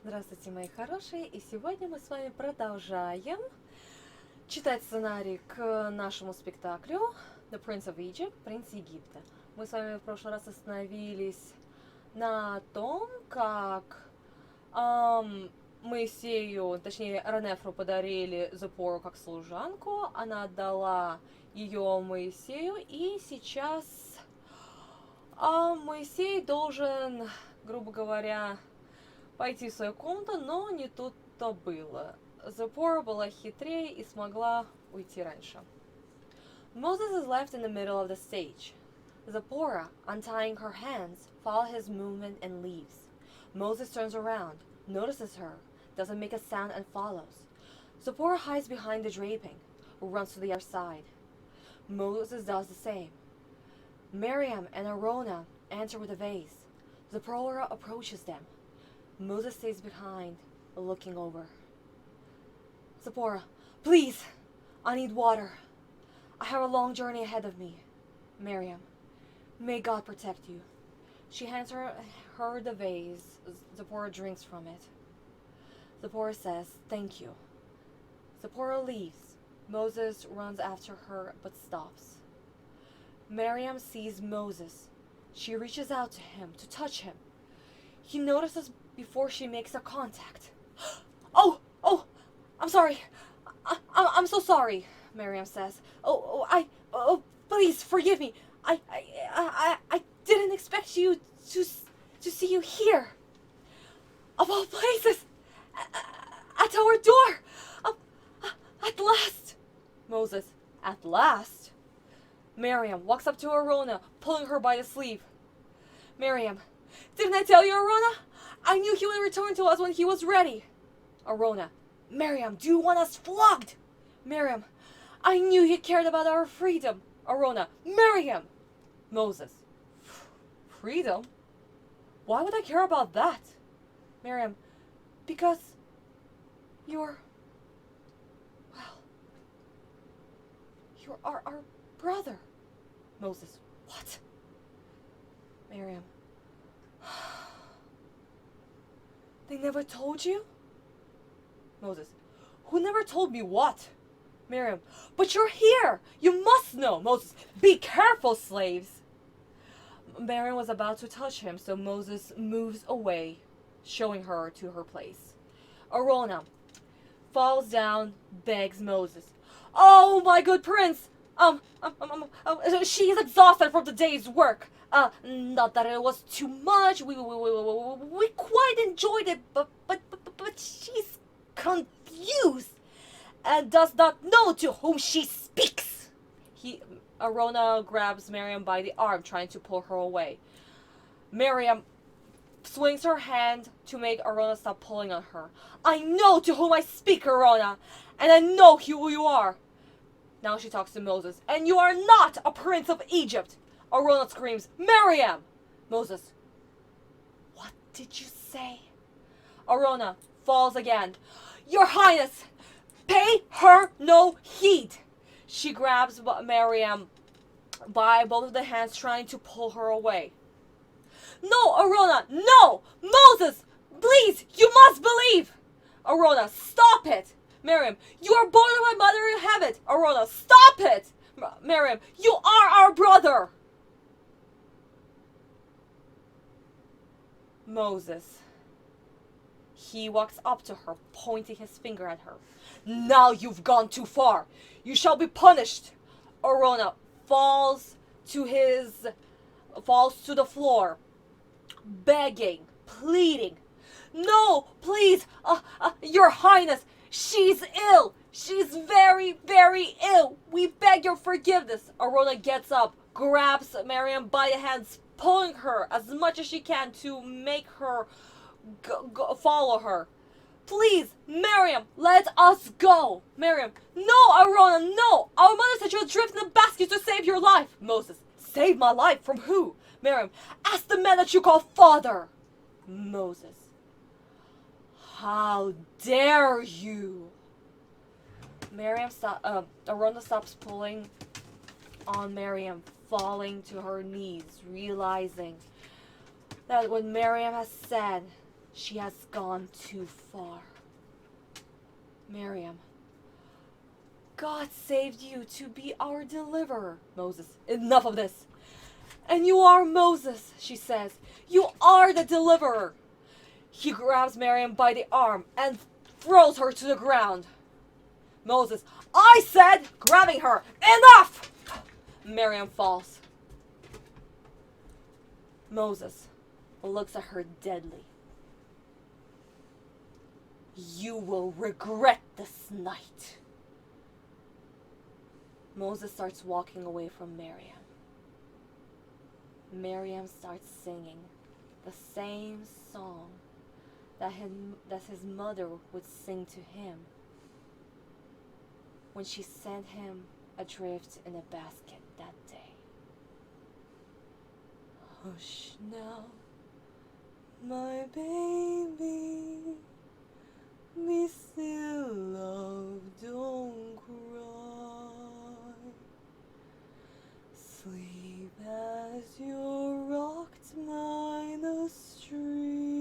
Здравствуйте, мои хорошие! И сегодня мы с вами продолжаем читать сценарий к нашему спектаклю The Prince of Egypt, Принц Египта. Мы с вами в прошлый раз остановились на том, как Моисею, точнее Ранефру подарили Зиппору как служанку, она отдала ее Моисею, и сейчас Моисей должен, грубо говоря, пойти в свою комнату, но не тут-то было. Зиппора была хитрее и смогла уйти раньше. Moses is left in the middle of the stage. Zipporah, untying her hands, follows his movement and leaves. Moses turns around, notices her, doesn't make a sound and follows. Zipporah hides behind the draping, runs to the other side. Moses does the same. Miriam and Arona enter with a vase. Zipporah approaches them. Moses stays behind, looking over. Zipporah, please! I need water. I have a long journey ahead of me. Miriam, may God protect you. She hands her the vase. Zipporah drinks from it. Zipporah says, thank you. Zipporah leaves. Moses runs after her but stops. Miriam sees Moses. She reaches out to him to touch him. He notices before she makes a contact. Oh, I'm sorry. I'm so sorry, Miriam says. Please forgive me. I didn't expect you to see you here. Of all places, at our door. At last. Moses, at last. Miriam walks up to Arona, pulling her by the sleeve. Miriam, didn't I tell you, Arona? I knew he would return to us when he was ready. Arona, Miriam, do you want us flogged? Miriam, I knew he cared about our freedom. Arona, Miriam! Moses, freedom? Why would I care about that? Miriam, because you're our brother. Moses, what? Miriam, they never told you? Moses, who never told me what? Miriam, but you're here! You must know! Moses, be careful, slaves! Miriam was about to touch him, so Moses moves away, showing her to her place. Arona falls down, begs Moses. Oh, my good prince! She is exhausted from the day's work. Not that it was too much. We quite enjoyed it, but she's confused and does not know to whom she speaks. Arona grabs Miriam by the arm, trying to pull her away. Miriam swings her hand to make Arona stop pulling on her. I know to whom I speak, Arona, and I know who you are. Now she talks to Moses. And you are not a prince of Egypt. Arona screams, Miriam! Moses, what did you say? Arona falls again. Your Highness, pay her no heed. She grabs Miriam by both of the hands, trying to pull her away. No, Arona, no! Moses, please, you must believe! Arona, stop it! Miriam, you are born of my mother, you have it! Arona, stop it! Miriam, you are our brother! Moses. He walks up to her, pointing his finger at her. Now you've gone too far. You shall be punished. Arona falls to the floor, begging, pleading. No, please, Your Highness, she's ill. She's very, very ill. We beg your forgiveness. Arona gets up, grabs Miriam by the hands, pulling her as much as she can to make her follow her. Please, Miriam, let us go. Miriam, no, Arona, no. Our mother said you were drift in a basket to save your life. Moses, save my life from who? Miriam, ask the man that you call father. Moses, how dare you? Arona stops pulling on Miriam, falling to her knees, realizing that what Miriam has said She has gone too far. Miriam, God saved you to be our deliverer. Moses, enough of this. And you are Moses, she says. You are the deliverer. He grabs Miriam by the arm and throws her to the ground. Moses, I said, grabbing her, enough! Miriam falls. Moses looks at her deadly. You will regret this night. Moses starts walking away from Miriam. Miriam starts singing the same song that his mother would sing to him when she sent him adrift in a basket that day. Hush now, my baby, be still, love, don't cry. Sleep as you're rocked by the stream.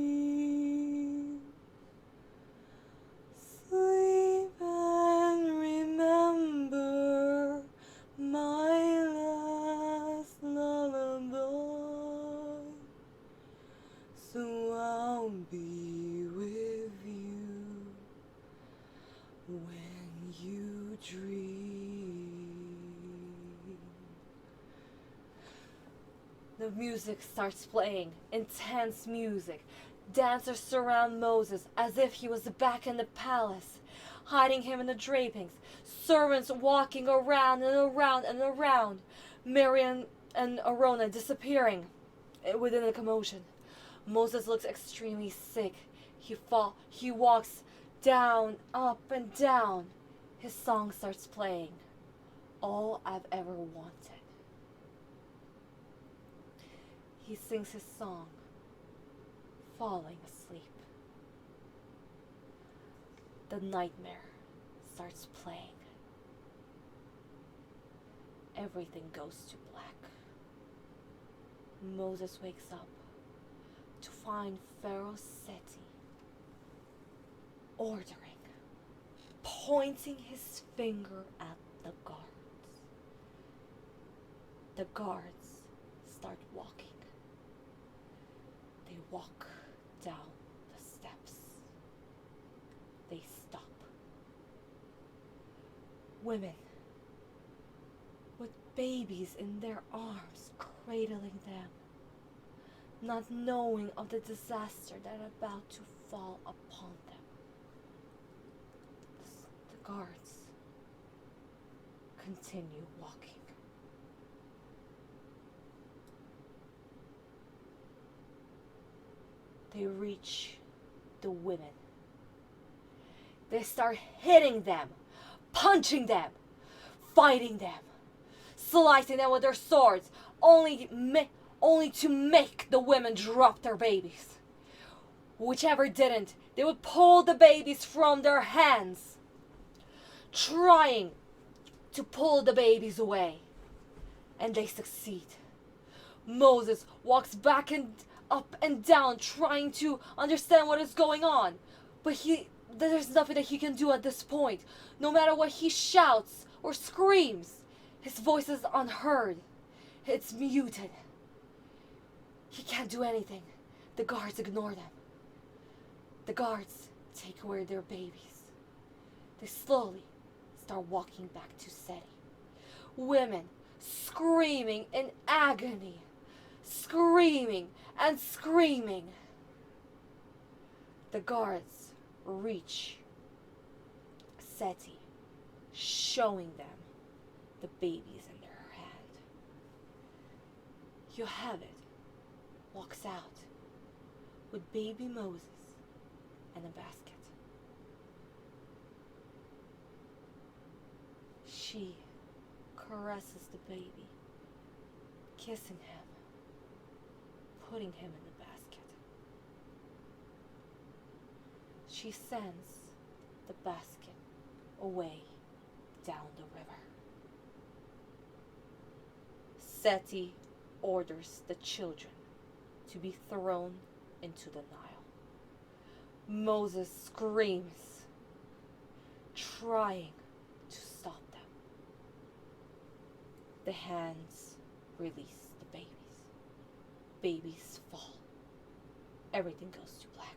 Sleep and remember my last lullaby. So I'll be with you when you dream. The music starts playing, intense music. Dancers surround Moses as if he was back in the palace, hiding him in the drapings. Servants walking around and around and around. Miriam and Arona disappearing within the commotion. Moses looks extremely sick. He walks down, up and down. His song starts playing. All I've ever wanted. He sings his song, falling asleep. The nightmare starts playing. Everything goes to black. Moses wakes up to find Pharaoh Seti ordering, pointing his finger at the guards. The guards start walking. They walk down the steps. They stop. Women with babies in their arms cradling them, not knowing of the disaster that is about to fall upon them. The guards continue walking. They reach the women. They start hitting them, punching them, fighting them, slicing them with their swords, only to make the women drop their babies. Whichever didn't, they would pull the babies from their hands, trying to pull the babies away. And they succeed. Moses walks back and up and down, trying to understand what is going on. But there's nothing that he can do at this point. No matter what he shouts or screams, his voice is unheard. It's muted. He can't do anything. The guards ignore them. The guards take away their babies. They slowly start walking back to Seti. Women screaming in agony, screaming and screaming. The guards reach Seti, showing them the babies in their hand. Yocheved walks out with baby Moses and a basket. She caresses the baby, kissing him, putting him in the basket. She sends the basket away down the river. Seti orders the children to be thrown into the Nile. Moses screams, trying to stop them. The hands release the babies. Babies fall. Everything goes to black.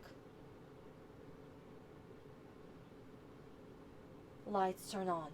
Lights turn on.